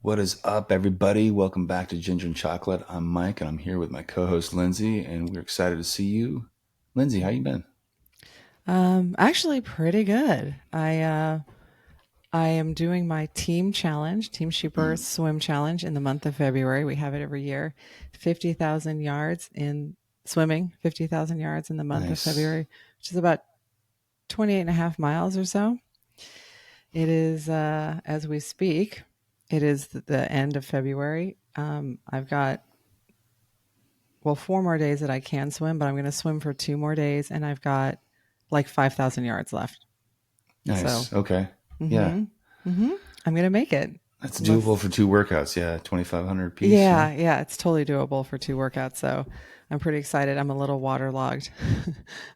What is up, everybody? Welcome back to Ginger and Chocolate. I'm Mike, and I'm here with my co-host Lindsay, and we're excited to see you. Lindsay, how you been? Actually pretty good. I am doing my team challenge, Team Sheeper Mm, swim challenge in the month of February. We have it every year. 50,000 yards in swimming, 50,000 yards in the month of nice. February, which is about 28 and a half miles or so. It is as we speak, it is the end of February. I've got well 4 more days that I can swim, but I'm going to swim for 2 more days and I've got like 5,000 yards left. So Nice. Okay. Yeah, Mm-hmm. Mm-hmm. I'm gonna make it. that's doable Unless, for two workouts. Yeah, 2,500 piece. Yeah. yeah, it's totally doable for 2 workouts. So I'm pretty excited. I'm a little waterlogged,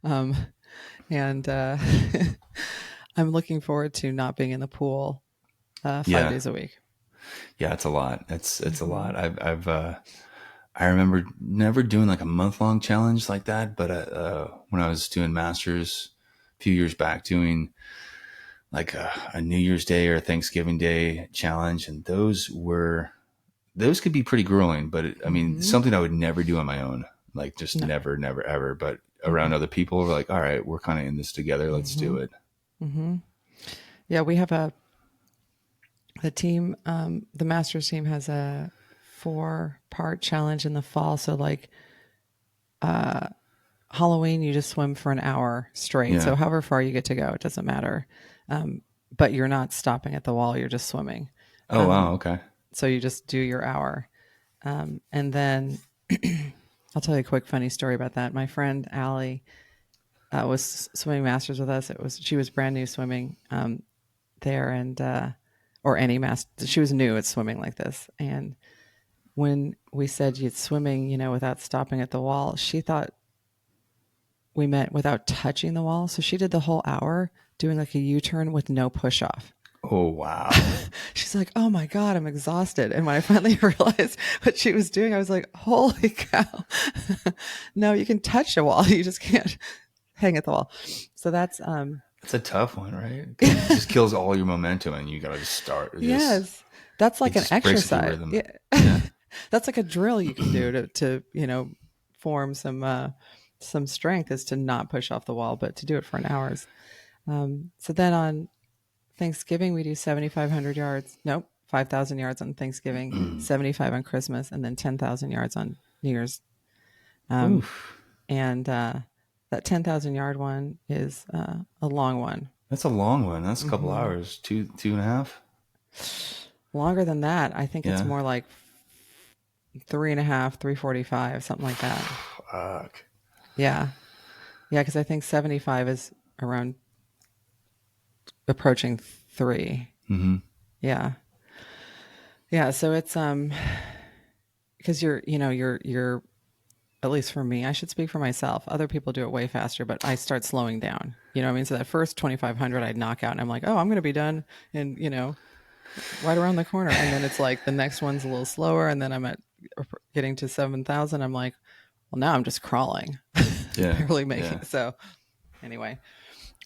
um, and I'm looking forward to not being in the pool five Yeah. days a week. Yeah. It's a lot. It's a Mm-hmm. lot. I remember never doing like a month long challenge like that, but when I was doing masters a few years back, doing like a New Year's Day or a Thanksgiving Day challenge, and those could be pretty grueling, but I mean, Mm-hmm. something I would never do on my own. Like just No. never, never, ever. But around Mm-mm. other people, we're like, all right, we're kind of in this together. Let's Mm-hmm. do it. Mm-hmm. Yeah, we have the team. The masters team has a 4-part challenge in the fall. So like uh, Halloween, you just swim for an hour straight. Yeah. So however far you get to go, it doesn't matter. Um, but you're not stopping at the wall; you're just swimming. Oh, Um, wow. Okay. so you just do your hour, and then I'll tell you a quick funny story about that. My friend Allie was swimming masters with us. She was brand new swimming there, and or any master. She was new at swimming like this, and when we said you'd swimming, without stopping at the wall, she thought we meant without touching the wall. So she did the whole hour doing like a U-turn with no push off. Oh, wow. She's like, "Oh my god, I'm exhausted." And when I finally realized what she was doing, I was like, "Holy cow!" No, you can touch a wall, you just can't hang at the wall. So that's That's a tough one, right? Because it just kills all your momentum, and you gotta just start. yes, that's It like an just breaks up your exercise. rhythm. Yeah, Yeah. that's like a drill you can do to form some strength is to not push off the wall, but to do it for an hour. So then on Thanksgiving, we do 7,500 yards. Nope, 5,000 yards on Thanksgiving, 75 on Christmas, and then 10,000 yards on New Year's. Um, Oof. and that 10,000 yard one is a long one. That's a long one. That's a couple Hmm. hours. Two and a half. Longer than that, I think it's Yeah. more like three and a half, 345, something like that. Fuck. Yeah. Yeah, because I think 75 is around approaching three. Mm-hmm. Yeah. Yeah. So it's because you're at least for me, I should speak for myself. Other people do it way faster, but I start slowing down. You know what I mean? So that first 2,500 I'd knock out and I'm like, oh, I'm going to be done in, right around the corner. And then it's like the next one's a little slower. And then I'm at getting to 7,000. I'm like, well, now I'm just crawling, Yeah. barely making Yeah. it. So anyway,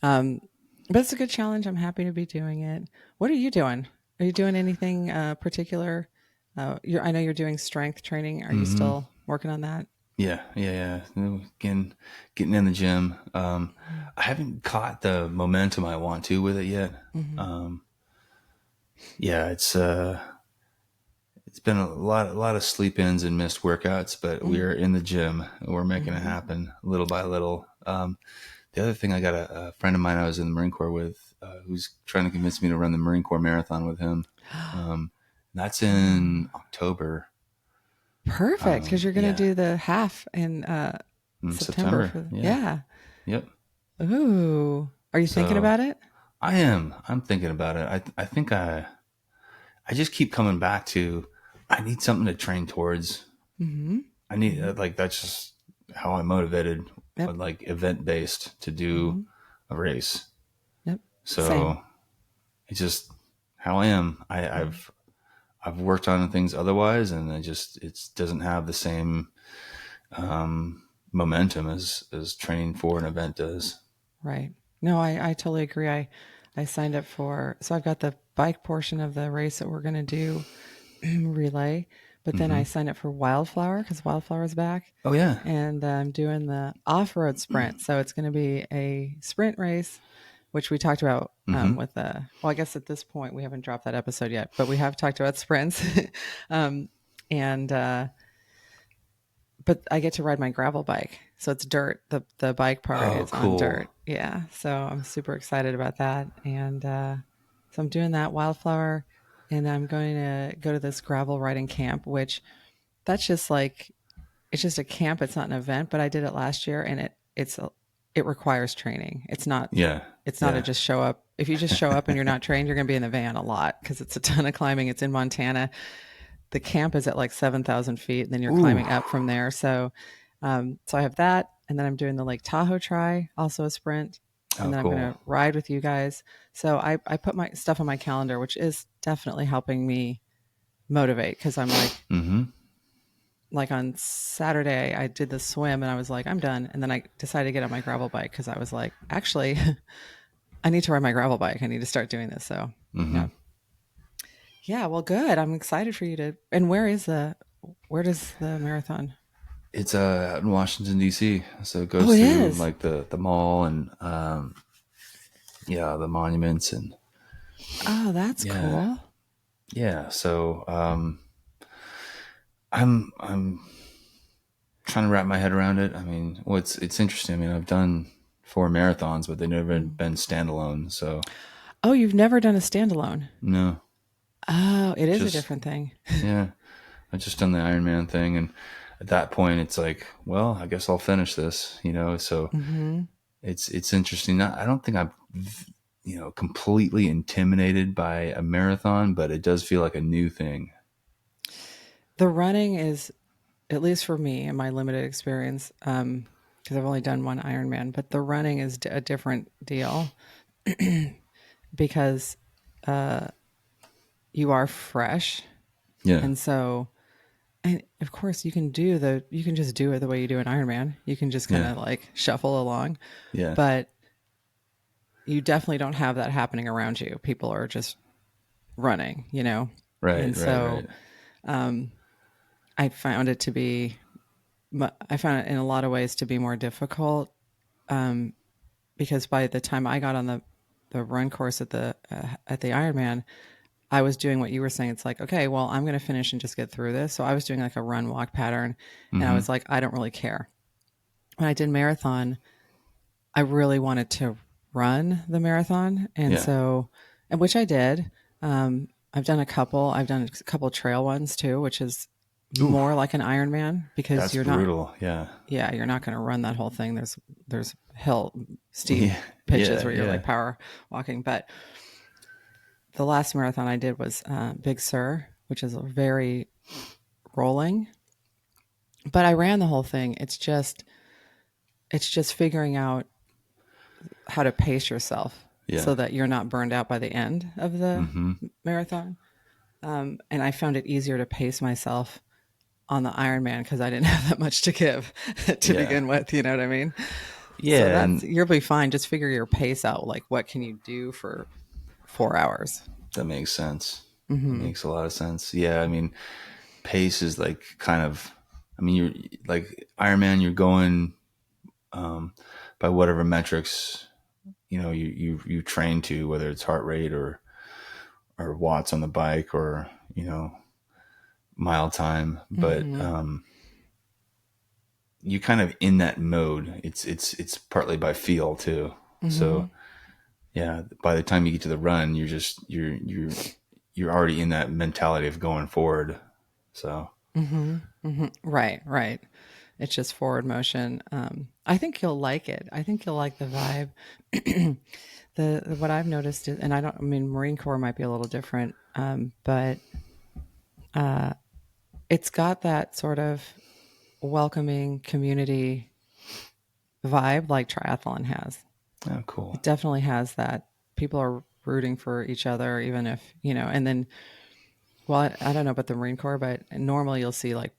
um, but it's a good challenge. I'm happy to be doing it. What are you doing? Are you doing anything particular? I know you're doing strength training. Are you Mm-hmm. still working on that? Yeah, yeah, yeah. Getting in the gym. I haven't caught the momentum I want to with it yet. Mm-hmm. Um, yeah, it's been a lot of sleep ins and missed workouts, but we're in the gym. We're making it Mm-hmm. happen little by little. The other thing, I got a friend of mine I was in the Marine Corps with, who's trying to convince me to run the Marine Corps marathon with him. Um, that's in October. Perfect, because you're going to Yeah, do the half in in September September. for Yeah, yeah. yep. Ooh, are you thinking So about it? I am. I'm thinking about it. I think I just keep coming back to I need something to train towards. Mm-hmm. I need Mm-hmm. like that's just how I'm motivated, Yep. like event based to do Mm-hmm. a race. Yep. Same. So it's just how I am. I've worked on things otherwise, and I just it doesn't have the same momentum as training for an event does. Right. No, I totally agree. I signed up for so I've got the bike portion of the race that we're going to do relay. But then I Mm-hmm. signed up for Wildflower because Wildflower is back, Oh yeah. and I'm doing the off-road sprint. So it's going to be a sprint race, which we talked about Mm-hmm. with the. Well, I guess at this point we haven't dropped that episode yet, but we have talked about sprints, um, and but I get to ride my gravel bike, so it's dirt. The bike part Oh, is on cool. dirt. Yeah, so I'm super excited about that, and so I'm doing that Wildflower, and I'm going to go to this gravel riding camp, which that's just like it's just a camp. It's not an event, but I did it last year, and it requires training. Yeah. It's not a Yeah. just show up. If you just show up and you're not trained, you're going to be in the van a lot because it's a ton of climbing. It's in Montana. The camp is at like 7,000 feet, and then you're Ooh. climbing up from there. So I have that, and then I'm doing the Lake Tahoe try, also a sprint, and Oh, then I'm going cool. to ride with you guys. So I put my stuff on my calendar, which is definitely helping me motivate because I'm Mm-hmm. like on Saturday, I did the swim and I was like, I'm done. And then I decided to get on my gravel bike because I was like, actually, I need to ride my gravel bike. I need to start doing this. So, Mm-hmm. yeah. Yeah. Well, good. I'm excited for you to. And where does the marathon? It's out in Washington D.C. So it Oh, goes it through is. like the mall and yeah, the monuments and Oh, that's yeah, cool. yeah. So I'm trying to wrap my head around it. I mean, well, it's interesting. I mean, I've done 4 marathons, but they've never Mm. been standalone. So Oh, you've never done a standalone. no, Oh, it is a just different thing. yeah. I just done the Ironman thing, and at that point, it's like, well, I guess I'll finish this. So Hmm. it's interesting. I don't think I'm completely intimidated by a marathon, but it does feel like a new thing. The running is, at least for me in my limited experience, because I've only done one Ironman, but the running is a different deal because you are fresh, Yeah, and so and of course you can just do it the way you do an Ironman. You can just kind yeah, of like shuffle along, yeah. but you definitely don't have that happening around you. People are just running. Right, And right, so right. I found it to be I found it in a lot of ways to be more difficult because by the time I got on the run course at the Ironman, I was doing what you were saying. It's like, okay, well, I'm going to finish and just get through this. So I was doing like a run walk pattern, and I Mm-hmm. was like, I don't really care. When I did marathon, I really wanted to run the marathon, and Yeah. so, and which I did. I've done a couple. I've done a couple trail ones too, which is Ooh, more like an Ironman because that's you're not. brutal. Yeah. Yeah, you're not going to run that whole thing. There's hill steep Yeah, pitches yeah, where you're yeah. like power walking, but the last marathon I did was Big Sur, which is very rolling. But I ran the whole thing. It's just figuring out how to pace yourself Yeah. so that you're not burned out by the end of the Mm-hmm. marathon. And I found it easier to pace myself on the Ironman because I didn't have that much to give to Yeah. begin with. You know what I mean? So Yeah, that's and you'll be fine. Just figure your pace out. Like, what can you do for 4 hours? that makes sense. That Mm-hmm. makes a lot of sense. Yeah, I mean, pace is like kind of. I mean, you're like Ironman. You're going um, by whatever metrics you train to, whether it's heart rate or watts on the bike or mile time. But Mm-hmm. you kind of in that mode. It's partly by feel too. Mm-hmm. So yeah, by the time you get to the run, you're already in that mentality of going forward. So Mm-hmm. Mm-hmm. Right. Right. It's just forward motion. I think you'll like it. I think you'll like the vibe. The what I've noticed is, and I don't. I mean, Marine Corps might be a little different, but it's got that sort of welcoming community vibe like triathlon has. oh, cool. It definitely has that. People are rooting for each other, even if. And then, well, I don't know about the Marine Corps, but normally you'll see like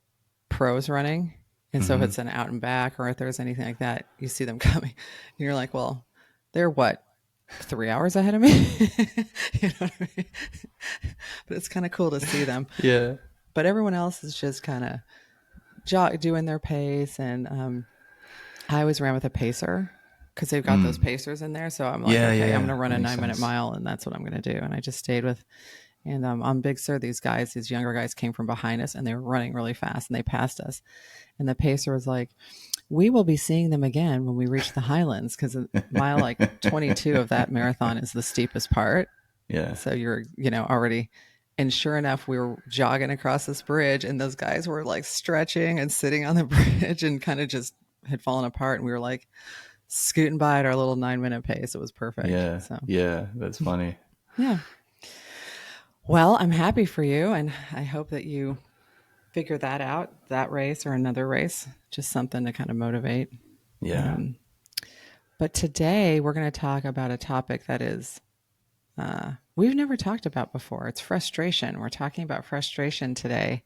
pros running. And so if Hmm. it's an out and back or if there's anything like that, you see them coming. And you're like, well, they're what? 3 hours ahead of me. You know what I mean? But it's kind of cool to see them. Yeah. But everyone else is just kind of doing their pace. And I always ran with a pacer because they've got those Mm. pacers in there. So I'm like, Yeah, yeah, okay, I'm going yeah. to run That a makes 9 minute sense. mile, and that's what I'm going to do. And I just stayed with. And on Big Sur, these younger guys came from behind us, and they were running really fast, and they passed us. And the pacer was like, "We will be seeing them again when we reach the Highlands, because mile like 22 of that marathon is the steepest part. Yeah. So you're, already." And sure enough, we were jogging across this bridge, and those guys were like stretching and sitting on the bridge and kind of just had fallen apart. And we were like scooting by at our little 9 minute pace. It was perfect. Yeah. So, Yeah. That's funny. yeah. Well, I'm happy for you. And I hope that you figure that out, that race or another race, just something to kind of motivate. Yeah. Um, but today we're going to talk about a topic that is we've never talked about before. It's frustration. We're talking about frustration today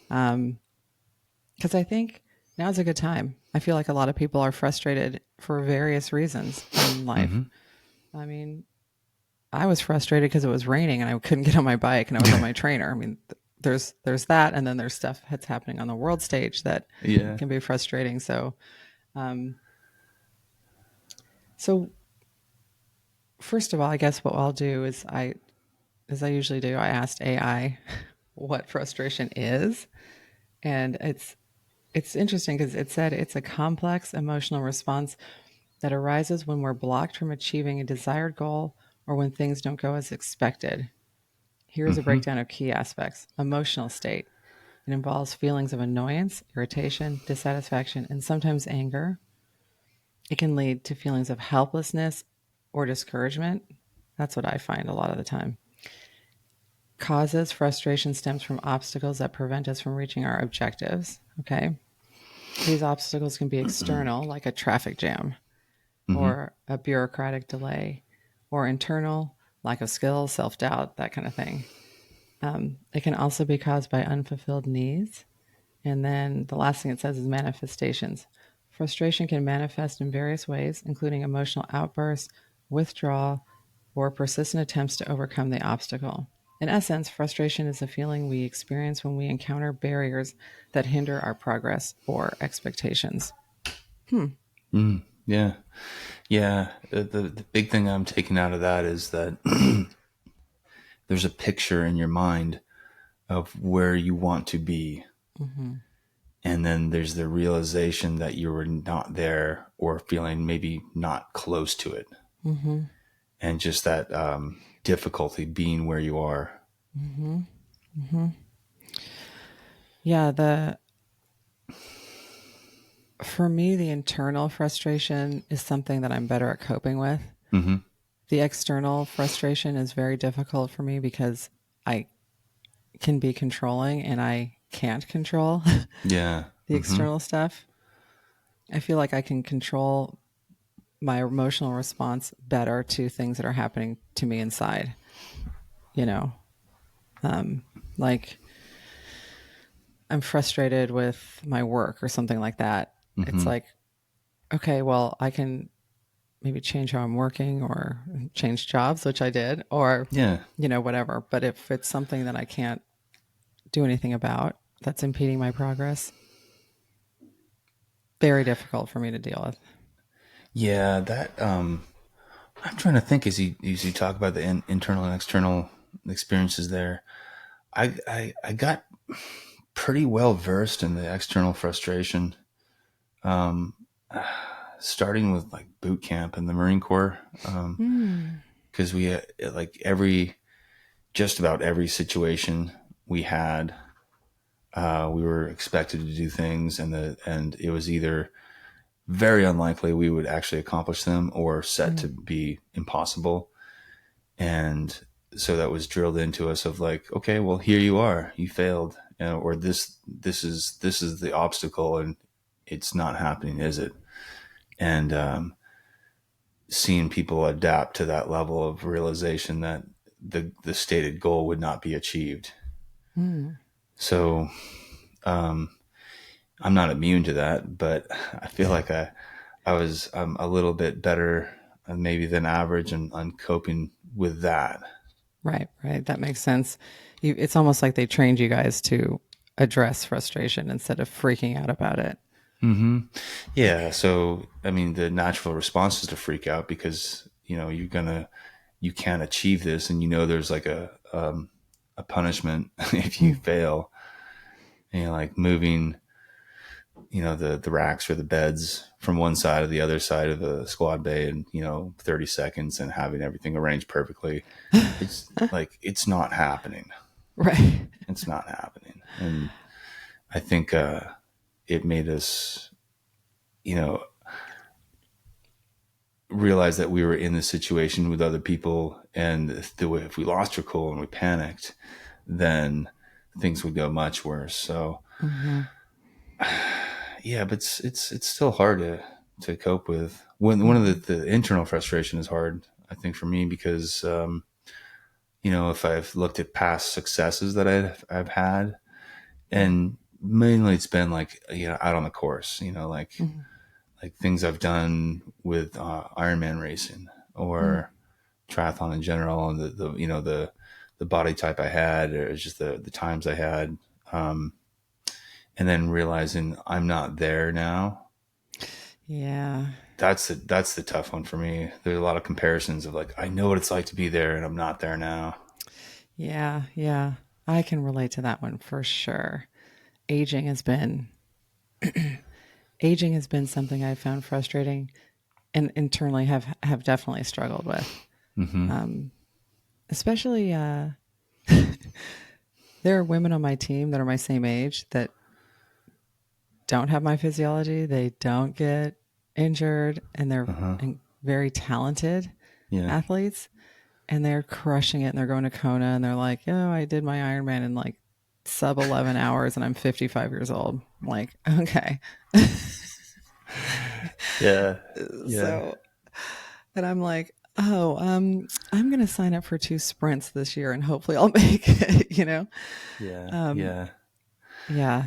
because I think now's a good time. I feel like a lot of people are frustrated for various reasons in life. Hmm. I mean, I was frustrated because it was raining and I couldn't get on my bike and I was on my trainer. I mean, there's that, and then there's stuff that's happening on the world stage that Yeah. can be frustrating. Um, so first of all, I guess what I'll do is as I usually do, I asked AI what frustration is, and it's interesting because it said it's a complex emotional response that arises when we're blocked from achieving a desired goal or when things don't go as expected. Here's a Hmm. breakdown of key aspects. Emotional state. It involves feelings of annoyance, irritation, dissatisfaction, and sometimes anger. It can lead to feelings of helplessness or discouragement. That's what I find a lot of the time. Causes frustration stems from obstacles that prevent us from reaching our objectives. Okay. These obstacles can be external, like a traffic jam Hmm. or a bureaucratic delay, or internal, lack of skill, self doubt, that kind of thing. It can also be caused by unfulfilled needs. And then the last thing it says is manifestations. Frustration can manifest in various ways, including emotional outbursts, withdrawal, or persistent attempts to overcome the obstacle. In essence, frustration is a feeling we experience when we encounter barriers that hinder our progress or expectations. Mm. Yeah. Yeah. The big thing I'm taking out of that is that there's a picture in your mind of where you want to be. Mm-hmm. And then there's the realization that you were not there or feeling maybe not close to it. Mm-hmm. And just that difficulty being where you are. Mm-hmm. Mm-hmm. Yeah, the for me, the internal frustration is something that I'm better at coping with. Hmm. The external frustration is very difficult for me because I can be controlling and I can't control Yeah. the Hmm. external stuff. I feel like I can control my emotional response better to things that are happening to me inside, you know, um, like I'm frustrated with my work or something like that. It's Hmm. like, okay, well, I can maybe change how I'm working or change jobs, which I did, or, Yeah. whatever. But if it's something that I can't do anything about that's impeding my progress, very difficult for me to deal with. Yeah. That, I'm trying to think as you talk about the internal and external experiences there. I got pretty well versed in the external frustration, um, starting with like boot camp in the Marine Corps. Hmm. Cause we, like just about every situation we had, we were expected to do things and it was either very unlikely we would actually accomplish them or set to Mm. be impossible. And so that was drilled into us of like, okay, well, here you are, you failed, or this is the obstacle, and it's not happening, is it? And seeing people adapt to that level of realization that the stated goal would not be achieved. Mm. So I'm not immune to that, but I feel like I was a little bit better maybe than average and on coping with that. Right, right. That makes sense. It's almost like they trained you guys to address frustration instead of freaking out about it. Yeah. So, I mean, the natural response is to freak out because, you can't achieve this. And, there's like a punishment if you Mm. fail, like moving, the racks or the beds from one side to the other side of the squad bay in, 30 seconds and having everything arranged perfectly. It's like, it's not happening. Right. It's not happening. And I think, it made us, you know, realize that we were in this situation with other people, and if we lost our cool and we panicked, then things would go much worse. So Hmm. yeah, but it's still hard to cope with. One of Hmm. the internal frustration is hard, I think, for me because if I've looked at past successes that I've had, and mainly it's been like out on the course, Hmm. like things I've done with Ironman racing Hmm. or triathlon in general, and the body type I had, or just the times I had, um, and then realizing I'm not there now. Yeah. That's the tough one for me. There's a lot of comparisons of like I know what it's like to be there, and I'm not there now. Yeah. Yeah. I can relate to that one for sure. Aging has been aging has been something I've found frustrating and internally have definitely struggled with. Mm-hmm. Um, Especially there are women on my team that are my same age that don't have my physiology. They don't get injured, and they're Uh huh. very talented Yeah. athletes, and they're crushing it. And they're going to Kona, and they're like, "Oh, I did my Ironman in like sub 11 hours, and I'm 55 years old." I'm like, okay, Yeah. Yeah. so, and I'm like, oh, I'm gonna sign up for 2 sprints this year, and hopefully I'll make it. Yeah. Um, Yeah. yeah.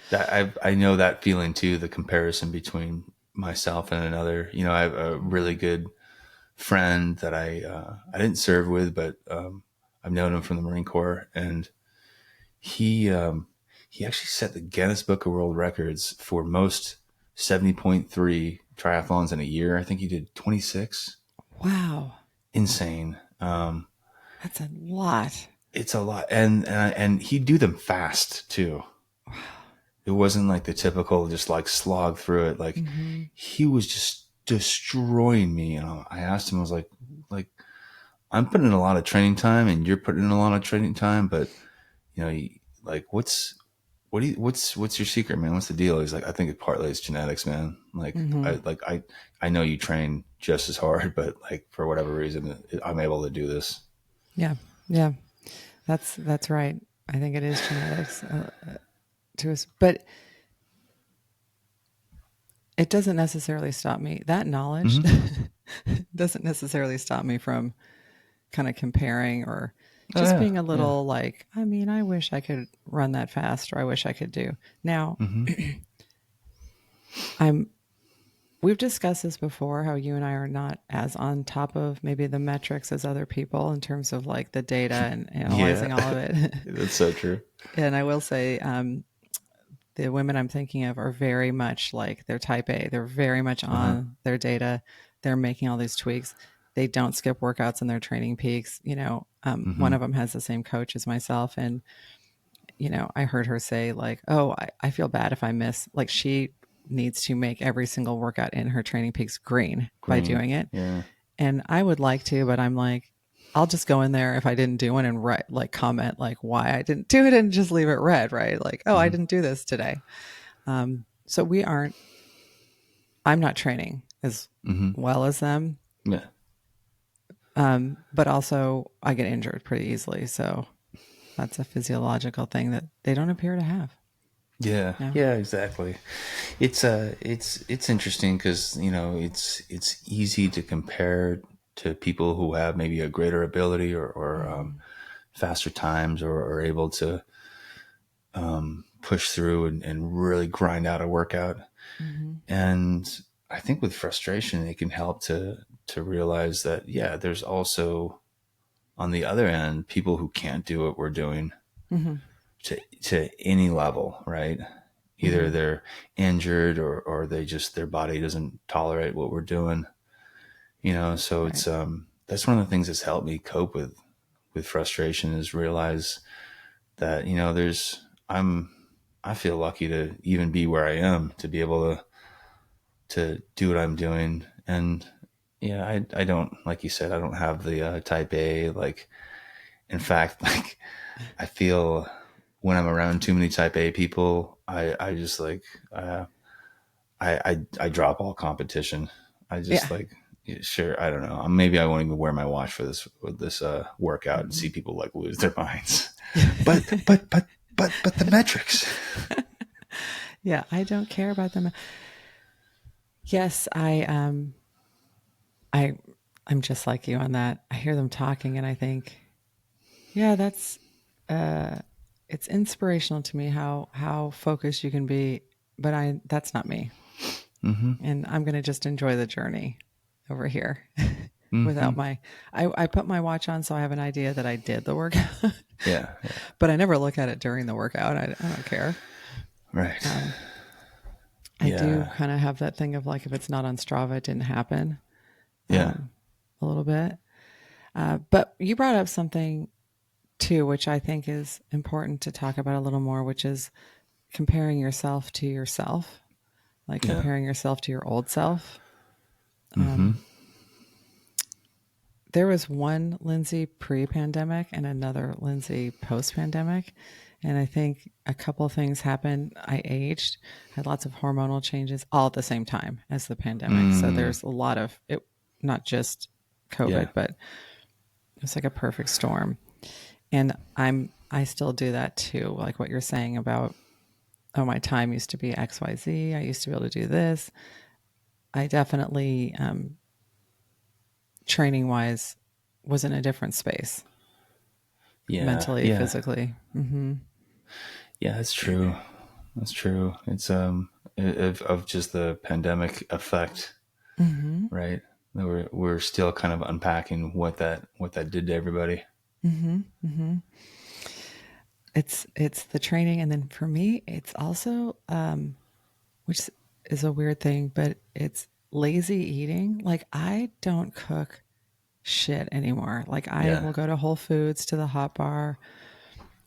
That I know that feeling too. The comparison between myself and another. I have a really good friend that I didn't serve with, but I've known him from the Marine Corps, and he actually set the Guinness Book of World Records for most 70.3 triathlons in a year. I think he did 26. Wow, Insane. that's a lot. It's a lot, and he'd do them fast too. It wasn't like the typical just like slog through it. Like Hmm. he was just destroying me. And I asked him, I was like I'm putting in a lot of training time, and you're putting in a lot of training time, but like what's your secret, man? What's the deal? He's like, I think it partly it's genetics, man. Hmm. I know you train just as hard, but like for whatever reason, I'm able to do this. Yeah, yeah, that's right. I think it is genetics to us, but it doesn't necessarily stop me. That knowledge Mm-hmm. doesn't necessarily stop me from kind of comparing or Oh just yeah, being a yeah. little like, I mean, I wish I could run that fast, or I wish I could do. Now, Mm-hmm. I'm we've discussed this before, how you and I are not as on top of maybe the metrics as other people in terms of like the data and Yeah, analyzing all of it. that's so true. And I will say, the women I'm thinking of are very much like they're type A. They're very much Uh huh. on their data. They're making all these tweaks. They don't skip workouts in their training peaks. Mm-hmm. One of them has the same coach as myself. And, I heard her say, like, oh, I feel bad if I miss. Like, she needs to make every single workout in her training peaks green by Green. doing it. Yeah. And I would like to, but I'm like, I'll just go in there if I didn't do one and write, like, comment like why I didn't do it and just leave it red, right? Like, oh, I Mm-hmm. didn't do this today. So we aren't, I'm not training as Mm-hmm. well as them. Yeah. But also I get injured pretty easily. So that's a physiological thing that they don't appear to have. Yeah. Yeah. Yeah. Exactly. It's interesting because it's easy to compare to people who have maybe a greater ability or Mm-hmm. faster times or are able to push through and really grind out a workout. Mm-hmm. And I think with frustration, it can help to realize that, yeah, there's also on the other end people who can't do what we're doing Mm-hmm. to any level, right? Either Mm-hmm. they're injured or they just their body doesn't tolerate what we're doing, so Right. it's that's one of the things that's helped me cope with frustration is realize that, there's I feel lucky to even be where I am, to be able to do what I'm doing. And yeah, I don't, like you said, I don't have the type A. Like, in fact, like I feel when I'm around too many type A people, I just like, I drop all competition. I just Yeah. like, yeah, sure, I don't know. Maybe I won't even wear my watch for this workout and Mm-hmm. see people like lose their minds. But the metrics. Yeah, I don't care about them. Yes, I I'm just like you on that. I hear them talking and I think, yeah, that's uh it's inspirational to me how focused you can be, but I that's not me. Mm-hmm. And I'm going to just enjoy the journey over here Mm-hmm. without I put my watch on so I have an idea that I did the workout, Yeah. Yeah. but I never look at it during the workout. I don't care. Right. Um, I do Yeah. kind of have that thing of like, if it's not on Strava, it didn't happen, Yeah. um, a little bit. But you brought up something too, which I think is important to talk about a little more, which is comparing yourself to yourself, like Yeah. comparing yourself to your old self. Mm-hmm. Um, there was one Lindsay pre-pandemic and another Lindsay post-pandemic, and I think a couple of things happened. I aged, had lots of hormonal changes all at the same time as the pandemic. So Mm. there's a lot of it, not just Yeah. COVID, but it was like a perfect storm. And I still do that too, like what you're saying about, oh, my time used to be XYZ. I used to be able to do this. I definitely, training wise, was in a different space, Yeah. mentally, Yeah. physically. Mm-hmm. Yeah. That's true. That's true. It's of just the pandemic effect, Mm-hmm. right? We're still kind of unpacking what that did to everybody. Mm-hmm. Mm-hmm. It's the training, and then for me, it's also, which is a weird thing, but it's lazy eating. Like, I don't cook shit anymore. Like, I Yeah. will go to Whole Foods, to the hot bar.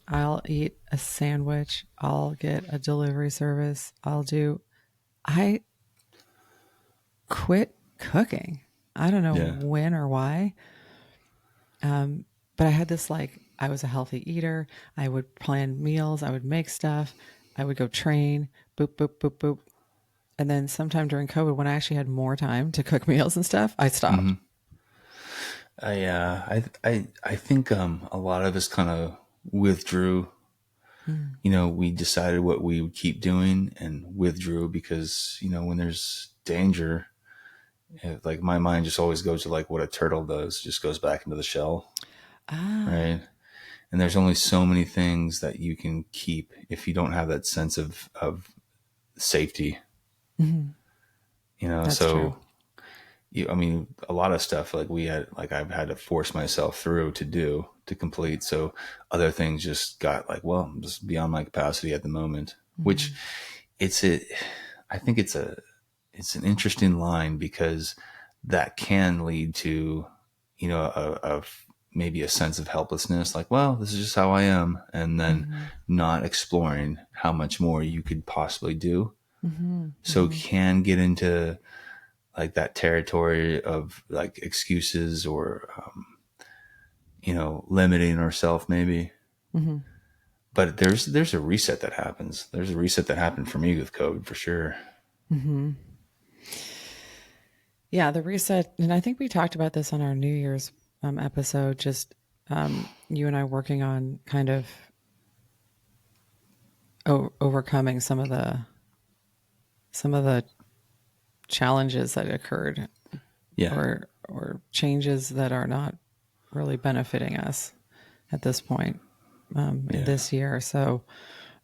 I'll eat a sandwich. I'll get a delivery service. I quit cooking. I don't know Yeah. when or why. But I had this, like, I was a healthy eater. I would plan meals. I would make stuff. I would go train, boop, boop, boop, boop. And then sometime during COVID, when I actually had more time to cook meals and stuff, I stopped. Mm-hmm. I think a lot of us kind of withdrew. Mm. We decided what we would keep doing and withdrew because, when there's danger, like my mind just always goes to like what a turtle does, just goes back into the shell, Ah. right? And there's only so many things that you can keep if you don't have that sense of safety, Mhm. That's true. So I mean, a lot of stuff like I've had to force myself through to complete. So other things just got like, well, I'm just beyond my capacity at the moment, which Mhm. it's a, I think it's an interesting line because that can lead to, maybe a sense of helplessness, like, well, this is just how I am. And then Mhm. not exploring how much more you could possibly do. Mhm. So it Mhm. can get into like that territory of like excuses or limiting ourselves maybe. Mhm. But there's a reset that happens. There's a reset that happened for me with COVID for sure. Mhm. Yeah, the reset, and I think we talked about this on our New Year's, episode. Just, you and I working on kind of overcoming some of the challenges that occurred, Yeah, or changes that are not really benefiting us at this point, in yeah, this year. So,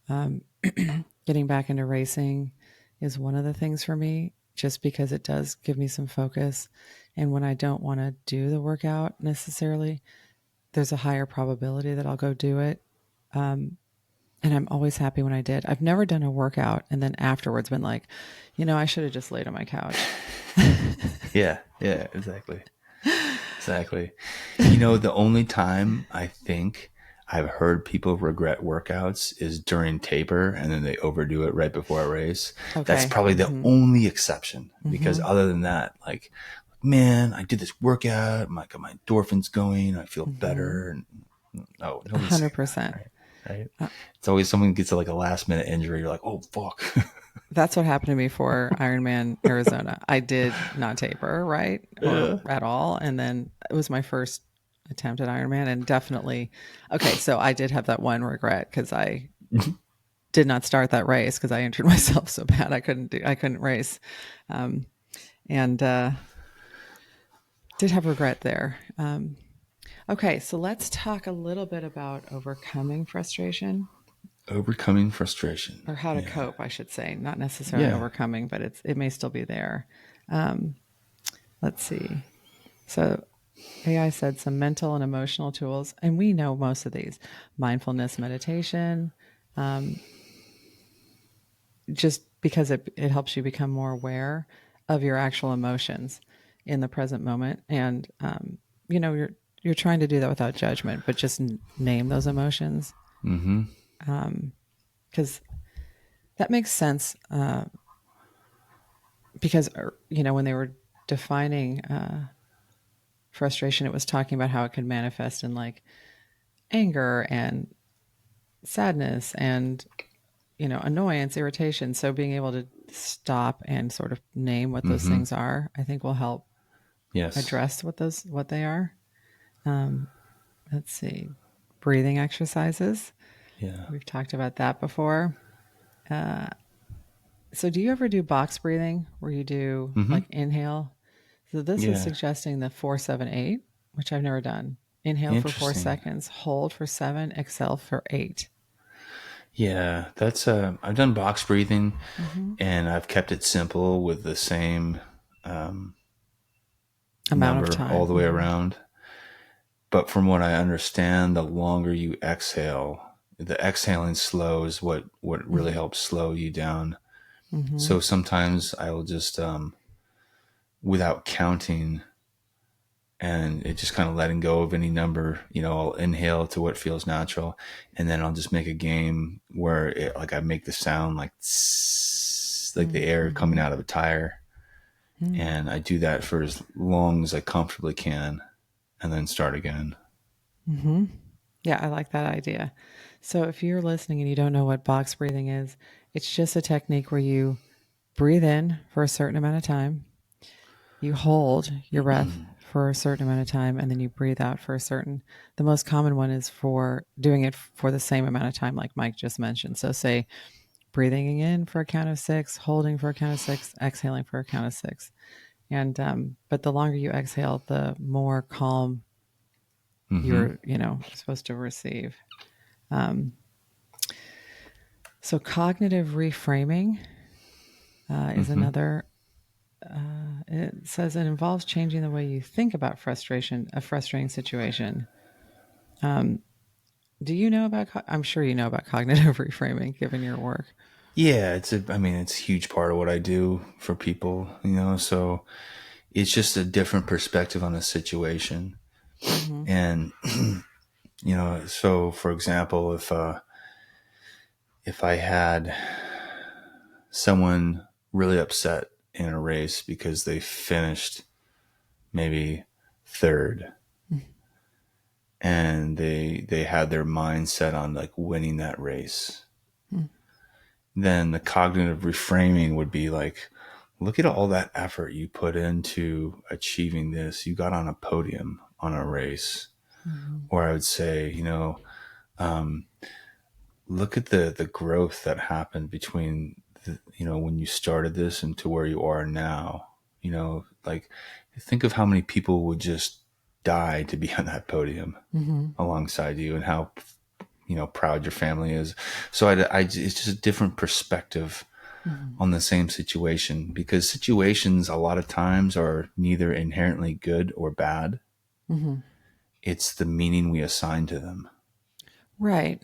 getting back into racing is one of the things for me. just because it does give me some focus. And when I don't want to do the workout necessarily, there's a higher probability that I'll go do it. And I'm always happy when I did. I've never done a workout and then afterwards been like, I should have just laid on my couch. Yeah, yeah, exactly. Exactly. The only time I think I've heard people regret workouts is during taper and then they overdo it right before a race. That's Okay. probably the Mm-hmm. only exception because Mm-hmm. other than that, like, man, I did this workout, got my endorphins going, I feel Mm-hmm. better. And no, nobody's saying that, 100%. right? Right. Uh, It's always someone gets like a last minute injury. You're like, oh, fuck. that's what happened to me for Ironman Arizona. I did not taper, right? Or Yeah. at all. And then it was my first attempt at Ironman and definitely, okay, so I did have that one regret because I did not start that race because I injured myself so bad I couldn't race. Um, and did have regret there. Okay, so let's talk a little bit about overcoming frustration Overcoming frustration. or how to Yeah. cope, I should say. Not necessarily Yeah. overcoming, but it may still be there. Um, let's see. So AI said some mental and emotional tools, and we know most of these: mindfulness meditation, just because it helps you become more aware of your actual emotions in the present moment. And you're trying to do that without judgment, but just name those emotions, Mm-hmm. because that makes sense. Because when they were defining frustration, it was talking about how it could manifest in like anger and sadness and annoyance, irritation. So being able to stop and sort of name what those Mm-hmm. things are, I think will help Yes. address what they are. Um, let's see, breathing exercises. Yeah. We've talked about that before. So do you ever do box breathing where you do Mm-hmm. like inhale? So this is Yeah. suggesting the 4-7-8, which I've never done. Inhale for four Interesting. seconds, hold for 7, exhale for 8. Yeah, that's I've done box breathing Mm-hmm. and I've kept it simple with the same um, Amount of number all time. the way Mm-hmm. around. But from what I understand, the longer you exhale, the exhaling slow is what really helps slow you down. Mm-hmm. So sometimes I will just without counting and it just kind of letting go of any number, I'll inhale to what feels natural, and then I'll just make a game where like I make the sound like tss, like the air coming Mm-hmm. out of a tire, and I do that for as long as I comfortably can, and then start again. Mm-hmm. Yeah, I like that idea. So if you're listening and you don't know what box breathing is, it's just a technique where you breathe in for a certain amount of time, you hold your breath for a certain amount of time, and then you breathe out for a certain. The most common one is for doing it for the same amount of time, like Mike just mentioned. So say breathing in for a count of 6, holding for a count of 6, exhaling for a count of 6. And but the longer you exhale, the more calm Mm-hmm. you're supposed to receive. Um, so cognitive reframing is Mm-hmm. another. It says it involves changing the way you think about a frustrating situation. Um, do you know about? I'm sure you know about cognitive reframing, given your work. Yeah, I mean, it's a huge part of what I do for people, so it's just a different perspective on a situation. Mm-hmm. And, so for example, if I had someone really upset in a race because they finished maybe third and they had their mind set on like winning that race, then the cognitive reframing would be like, look at all that effort you put into achieving this. You got on a podium on a race. Mm-hmm. Or I would say, look at the growth that happened between when you started this and to where you are now. Like, think of how many people would just die to be on that podium Mm-hmm. alongside you, and how proud your family is. So it's just a different perspective Mm-hmm. on the same situation, because situations a lot of times are neither inherently good or bad. Mm-hmm. It's the meaning we assign to them. Right.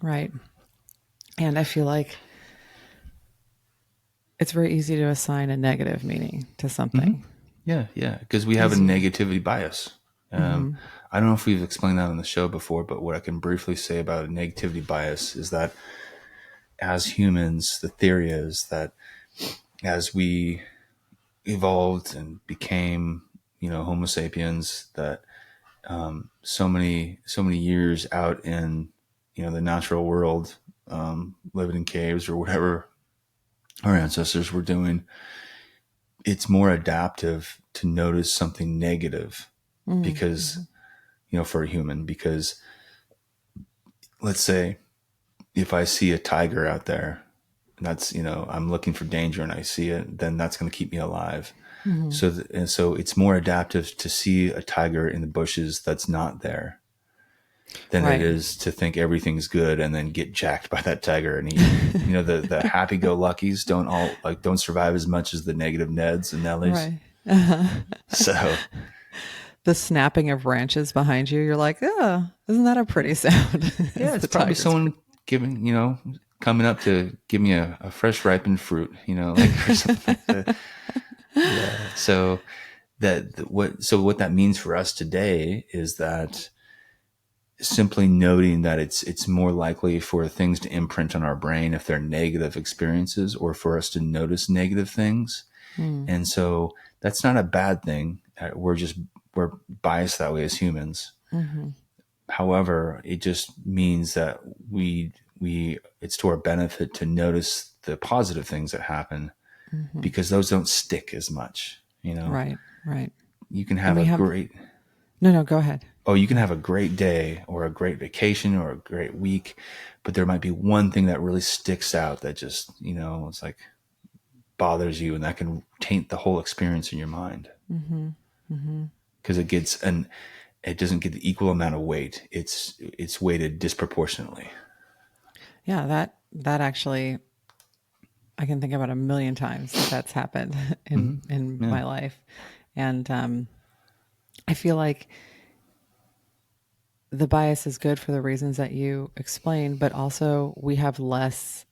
Right. And I feel like it's very easy to assign a negative meaning to Mm-hmm. something. Yeah, yeah, because we have a Easier. negativity bias. Um, Mm-hmm. I don't know if we've explained that on the show before, but what I can briefly say about a negativity bias is that as humans, the theory is that as we evolved and became, Homo sapiens, that so many years out in, the natural world, living in caves or whatever our ancestors were doing, it's more adaptive to notice something negative because, Mm-hmm. for a human, because let's say if I see a tiger out there, that's, I'm looking for danger and I see it, then that's going to keep me alive. Mm-hmm. So it's more adaptive to see a tiger in the bushes that's not there than it Right. is to think everything's good and then get jacked by that tiger and eaten. The happy-go-luckies don't survive as much as the negative Neds and Nellies. Right. Uh-huh. So The snapping of branches behind you, you're like, oh, isn't that a pretty sound? yeah, As it's the probably tigers. someone giving, coming up to give me a fresh ripened fruit, like or something like that. Yeah. So what that means for us today is that simply noting that it's more likely for things to imprint on our brain if they're negative experiences, or for us to notice negative things. Mm. And so that's not a bad thing. We're biased that way as humans. Mm-hmm. However, it just means that we it's to our benefit to notice the positive things that happen, Mm-hmm. because those don't stick as much. Right. Right. You can And have we a have, great no, no, go ahead. you can have a great day or a great vacation or a great week, but there might be one thing that really sticks out that just, it's like bothers you, and that can taint the whole experience in your mind, Mm-hmm. Mm-hmm. because it doesn't get the equal amount of weight. It's weighted disproportionately. Yeah, that actually, I can think about a million times that that's happened in Yeah. my life. And I feel like the bias is good for the reasons that you explained, but also we have less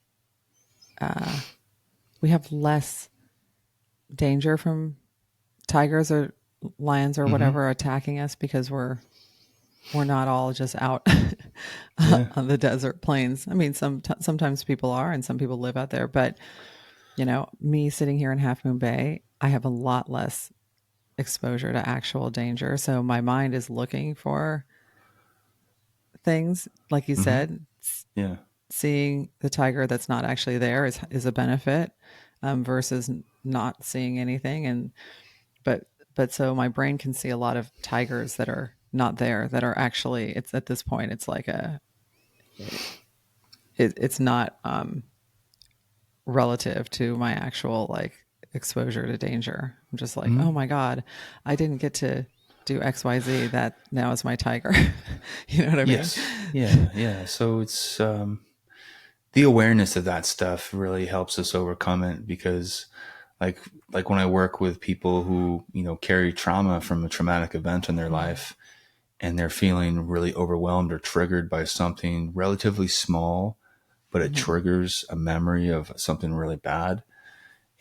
danger from tigers or lions or Mm-hmm. whatever attacking us because we're not all just out Yeah. on the desert plains. I mean, sometimes people are, and some people live out there. But me sitting here in Half Moon Bay, I have a lot less exposure to actual danger. So my mind is looking for things, like you Mm-hmm. said. Yeah. Seeing the tiger that's not actually there is a benefit, versus not seeing anything. And but so my brain can see a lot of tigers that are not there, that are actually, it's at this point it's like it's not relative to my actual like exposure to danger. I'm just like, Mm-hmm. oh my god, I didn't get to do XYZ, that now is my tiger. You know what I mean? Yes. Yeah. Yeah. So it's the awareness of that stuff really helps us overcome it, because like when I work with people who, carry trauma from a traumatic event in their life, and they're feeling really overwhelmed or triggered by something relatively small, but it Mm-hmm. triggers a memory of something really bad.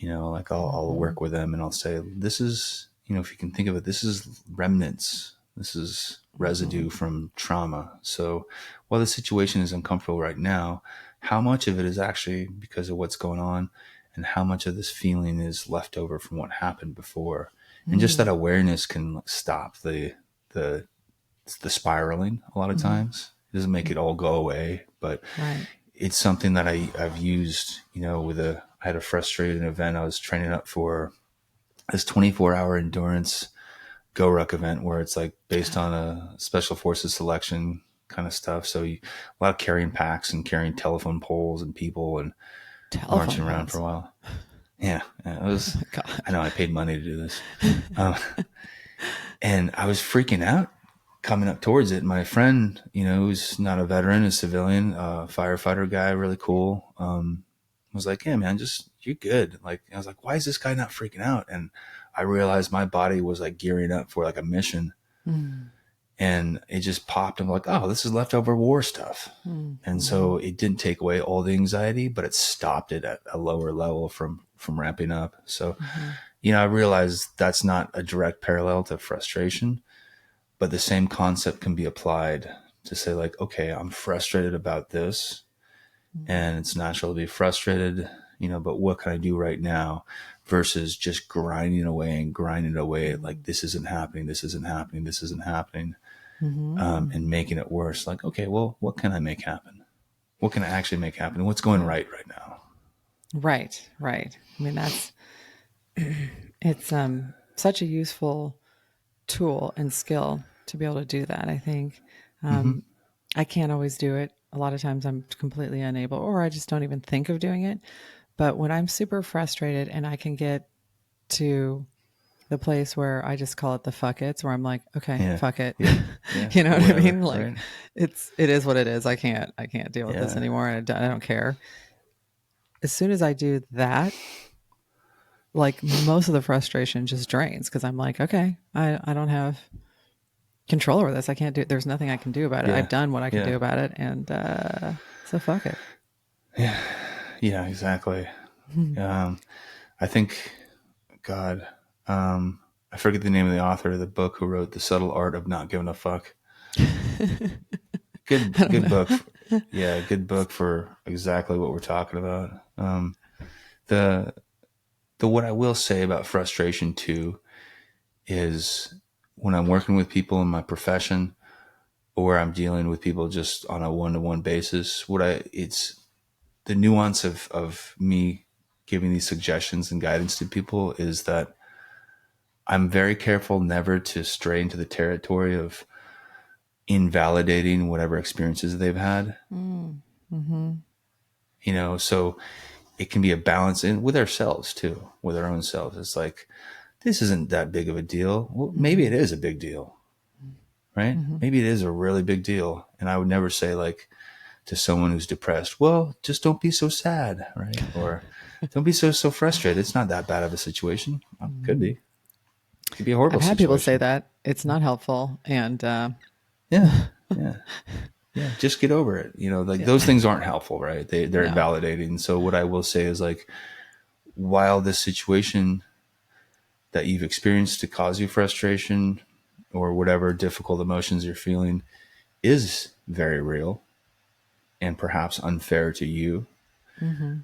Like I'll Mm-hmm. work with them and I'll say, this is, if you can think of it, this is remnants. This is Mm-hmm. residue from trauma. So while the situation is uncomfortable right now, how much of it is actually because of what's going on, and how much of this feeling is left over from what happened before? And just Mm-hmm. that awareness can like stop the spiraling a lot of Mm-hmm. times. It doesn't make it all go away, but Right. it's something that I've used, I had a frustrating event I was training up for, this 24-hour endurance go ruck event where it's like based on a special forces selection kind of stuff. So a lot of carrying packs and carrying telephone poles and people and Telephone marching around for poles. a while. Yeah, it Oh was, my I god. know I paid money to do this. Um, and I was freaking out coming up towards it. My friend, who's not a veteran, a civilian, firefighter guy, really cool, was like, "Yeah, man, just you're good. Like, I was like, why is this guy not freaking out? And I realized my body was like gearing up for like a mission, Mm-hmm. and it just popped. I'm like, oh, this is leftover war stuff. And Mm-hmm. so it didn't take away all the anxiety, but it stopped it at a lower level from ramping up. So, Mm-hmm. I realized that's not a direct parallel to frustration, but the same concept can be applied to say like, okay, I'm frustrated about this, and it's natural to be frustrated, but what can I do right now, versus just grinding away and grinding away. Like, this isn't happening. This isn't happening. This isn't happening. Mm-hmm. And making it worse. Like, okay, well, what can I make happen? What can I actually make happen? What's going Yeah. right now? Right. Right. I mean, it's such a useful tool and skill to be able to do that. I think Mm-hmm. um, I can't always do it. A lot of times I'm completely unable, or I just don't even think of doing it. But when I'm super frustrated and I can get to the place where I just call it the fuck it's, where I'm like, okay, Yeah. fuck it. Yeah. Yeah. You know what I Whatever. mean? Like Right. it is what it is. I can't deal with this Yeah. anymore. And I don't care. As soon as I do that, like most of the frustration just drains because I'm like, okay, I don't have control over this. I can't do, there's nothing I can do about it. I've Yeah. done what I can Yeah. do about it. And so fuck it. Yeah. Yeah. Exactly. Um, I think, God, I forget the name of the author of the book who wrote The Subtle Art of Not Giving a Fuck. I don't Good book. know. Yeah. Good book for exactly what we're talking about. The, what I will say about frustration too is, when I'm working with people in my profession, or I'm dealing with people just on a one-to-one basis, it's the nuance of me giving these suggestions and guidance to people is that I'm very careful never to stray into the territory of invalidating whatever experiences they've had. Mm-hmm. So it can be a balance in with ourselves too, with our own selves. It's like, this isn't that big of a deal. Well, maybe it Mm-hmm. is a big deal, right? Mm-hmm. Maybe it is a really big deal. And I would never say, like, to someone who's depressed, well, just don't be so sad, right? Or don't be so frustrated. It's not that bad of a situation. Well, could Mm-hmm. be. It could be a I've horrible had people say situation. that. It's not helpful. And Yeah. Yeah. Yeah. Just get over it. Like, yeah. those things aren't helpful, right? They're No. invalidating. So what I will say is, like, while this situation that you've experienced to cause you frustration or whatever difficult emotions you're feeling is very real and perhaps unfair to you, Mm-hmm.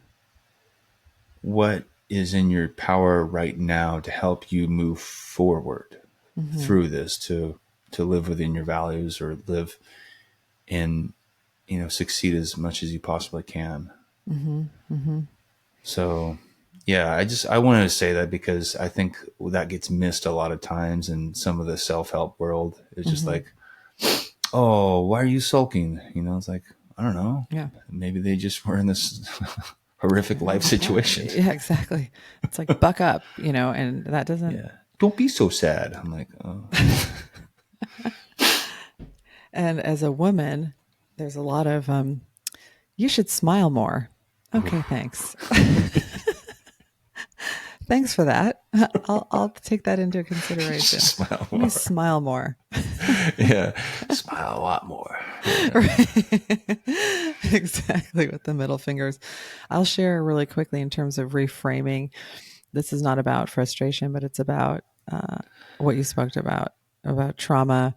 what is in your power right now to help you move forward Mm-hmm. through this, to live within your values, or live in, succeed as much as you possibly can. Mm-hmm. Mm-hmm. So yeah, I wanted to say that because I think that gets missed a lot of times in some of the self-help world. It's just Mm-hmm. like, oh, why are you sulking? It's like, I don't know, Yeah. maybe they just were in this horrific life situation. Yeah, exactly. It's like buck up, and that doesn't. Yeah. Don't be so sad. I'm like, oh. And as a woman, there's a lot of you should smile more. Okay, thanks. Thanks for that. I'll take that into consideration. Smile Let me more. smile more. Yeah. Smile a lot more. Right. Exactly, with the middle fingers. I'll share really quickly in terms of reframing. This is not about frustration, but it's about what you spoke about trauma.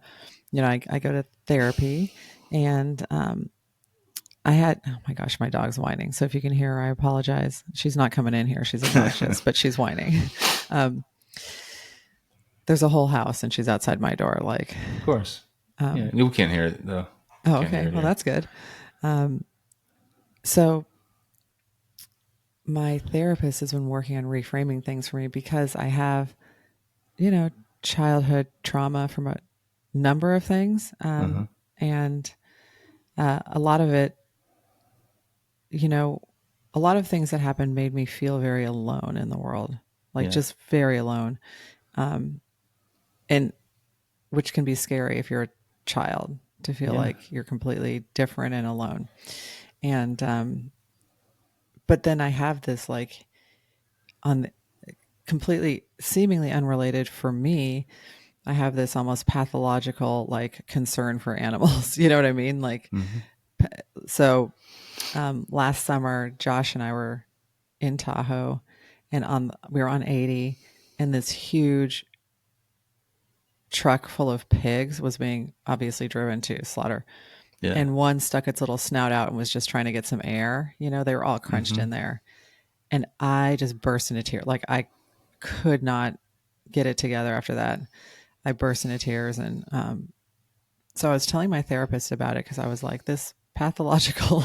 I go to therapy, and I had, oh my gosh, my dog's whining. So if you can hear her, I apologize. She's not coming in here. She's obnoxious, but she's whining. Um, there's a whole house, and she's outside my door. Like, Of course. Yeah. um, We can't hear it though. oh, Can't hear okay, it well here. that's good. Um, so my therapist has been working on reframing things for me because I have, you know, childhood trauma from a number of things, Uh-huh. and a lot of it, you know, a lot of things that happened made me feel very alone in the world, like Yeah. just very alone, and which can be scary if you're a child to feel Yeah. like you're completely different and alone. And but then I have this like on the, completely seemingly unrelated for me, I have this almost pathological like concern for animals. You know what I mean? Like, Mm-hmm. so last summer, Josh and I were in Tahoe, and we were on 80, and this huge truck full of pigs was being obviously driven to slaughter. Yeah. And one stuck its little snout out and was just trying to get some air. You know, they were all crunched Mm-hmm. in there. And I just burst into tears. Like, I could not get it together after that. I burst into tears. And so I was telling my therapist about it because I was like, this pathological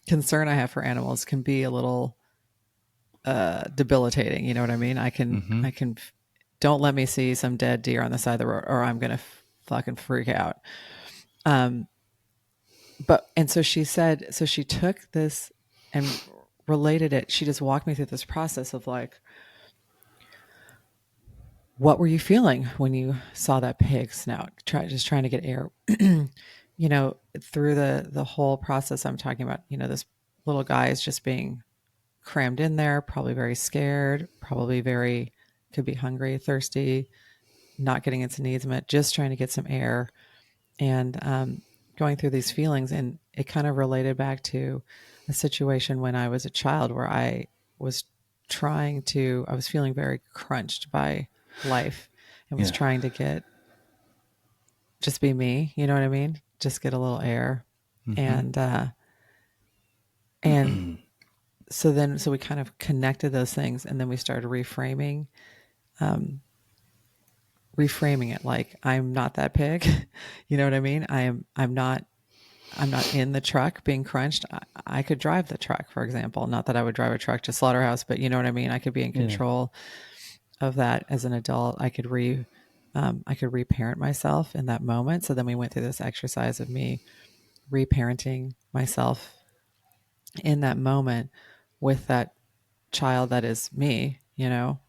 concern I have for animals can be a little debilitating. You know what I mean? Mm-hmm. Don't let me see some dead deer on the side of the road or I'm going to fucking freak out. Um, and so she said, so she took this and related it. She just walked me through this process of like, what were you feeling when you saw that pig snout, just trying to get air, you know, through the whole process I'm talking about, you know, this little guy is just being crammed in there, probably very scared, probably very, could be hungry, thirsty, not getting its needs met, just trying to get some air and going through these feelings. And it kind of related back to a situation when I was a child where was I was feeling very crunched by life and was Yeah. trying to just be me, you know what I mean? Just get a little air. Mm-hmm. And, and so we kind of connected those things and then we started um, reframing it like I'm not that pig. You know what I mean? I'm not in the truck being crunched. I could drive the truck, for example. Not that I would drive a truck to slaughterhouse, but you know what I mean? I could be in Yeah. control of that as an adult. I could reparent myself in that moment. So then we went through this exercise of me reparenting myself in that moment with that child that is me, you know,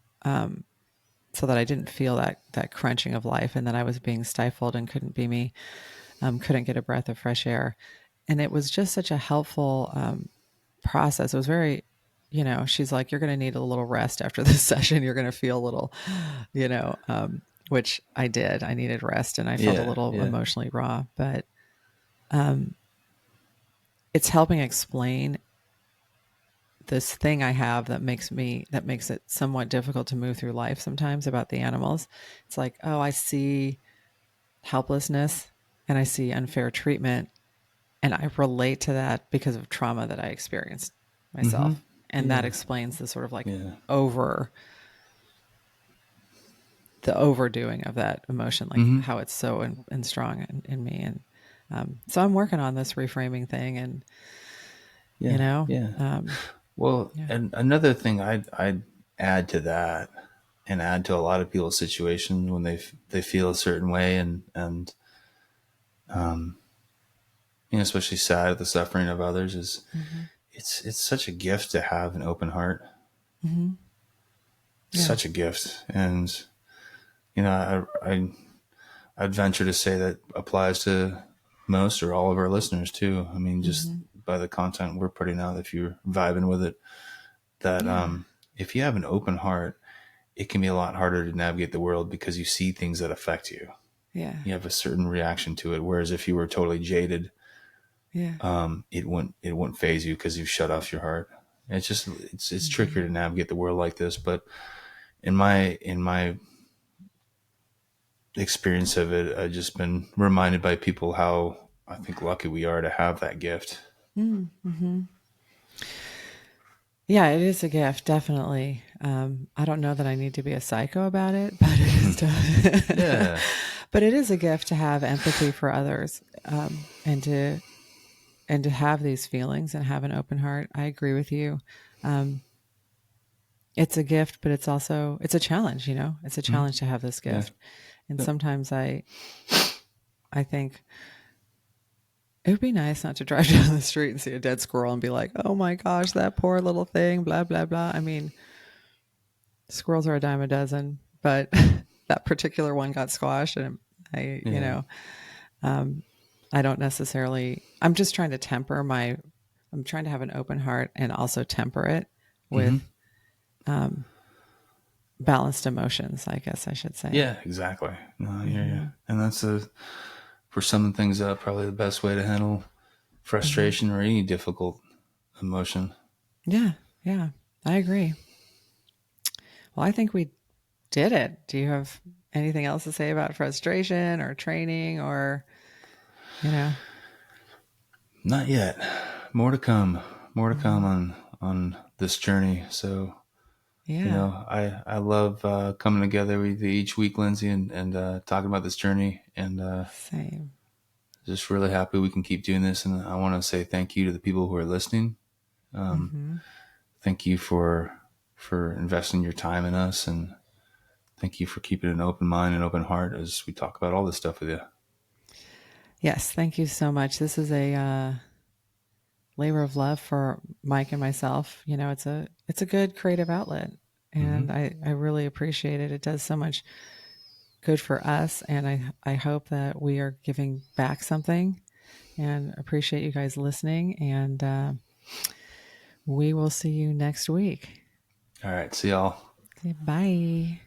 so that I didn't feel that crunching of life and that I was being stifled and couldn't be me, couldn't get a breath of fresh air. And it was just such a helpful process. It was very, you know, she's like, you're going to need a little rest after this session. You're going to feel a little, you know, which I did. I needed rest and I felt a Yeah. little Yeah. emotionally raw, but um, it's helping explain this thing I have that makes it somewhat difficult to move through life sometimes about the animals. It's like, oh, I see helplessness and I see unfair treatment and I relate to that because of trauma that I experienced Mm-hmm. myself. And that Yeah. explains the sort of like Yeah. over the overdoing of that emotion, like Mm-hmm. how it's so strong in me. And so I'm working on this reframing thing and, you Yeah. know, Yeah. Well, yeah. and another thing I'd add to that, and add to a lot of people's situations when they feel a certain way, and you know, especially sad at the suffering of others, is Mm-hmm. it's such a gift to have an open heart. Mm-hmm. Yeah. Such a gift, and you know, I'd venture to say that applies to most or all of our listeners too. I mean, just Mm-hmm. by the content we're putting out, if you're vibing with it, that Yeah. if you have an open heart, it can be a lot harder to navigate the world because you see things that affect you. Yeah. You have a certain reaction to it. Whereas if you were totally jaded, Yeah. it wouldn't phase you because you've shut off your heart. It's just it's Mm-hmm. trickier to navigate the world like this. But in my experience of it, I've just been reminded by people how I think lucky we are to have that gift. Mm-hmm. Yeah, it is a gift, definitely. I don't know that I need to be a psycho about it, but it is Yeah. but it is a gift to have empathy for others, and to have these feelings and have an open heart. I agree with you. Um, it's a gift, but it's a challenge. You know, it's a Mm-hmm. challenge to have this Yeah. gift. And Yep. sometimes I think it would be nice not to drive down the street and see a dead squirrel and be like, "Oh my gosh, that poor little thing." Blah blah blah. I mean, squirrels are a dime a dozen, but that particular one got squashed, and you Yeah. know, um, I don't necessarily. I'm just trying to temper my. I'm trying to have an open heart and also temper it Mm-hmm. with um, balanced emotions, I guess I should say. Yeah, exactly. No, I hear you. Mm-hmm. And that's for summing things up, probably the best way to handle Mm-hmm. frustration or any difficult emotion. Yeah, yeah, I agree. Well, I think we did it. Do you have anything else to say about frustration or training or, you know? Not yet. More to come. More to come Mm-hmm. on this journey. So Yeah, I love coming together with you each week, Lindsay, and talking about this journey. And same. just really happy we can keep doing this. And I want to say thank you to the people who are listening. Um, Mm-hmm. Thank you for investing your time in us, and thank you for keeping an open mind and open heart as we talk about all this stuff with you. Yes, thank you so much. This is a labor of love for Mike and myself. You know, it's a good creative outlet, Mm-hmm. and I really appreciate it. It does so much good for us, and I hope that we are giving back something. And appreciate you guys listening. And we will see you next week. All right. See y'all. Okay, bye.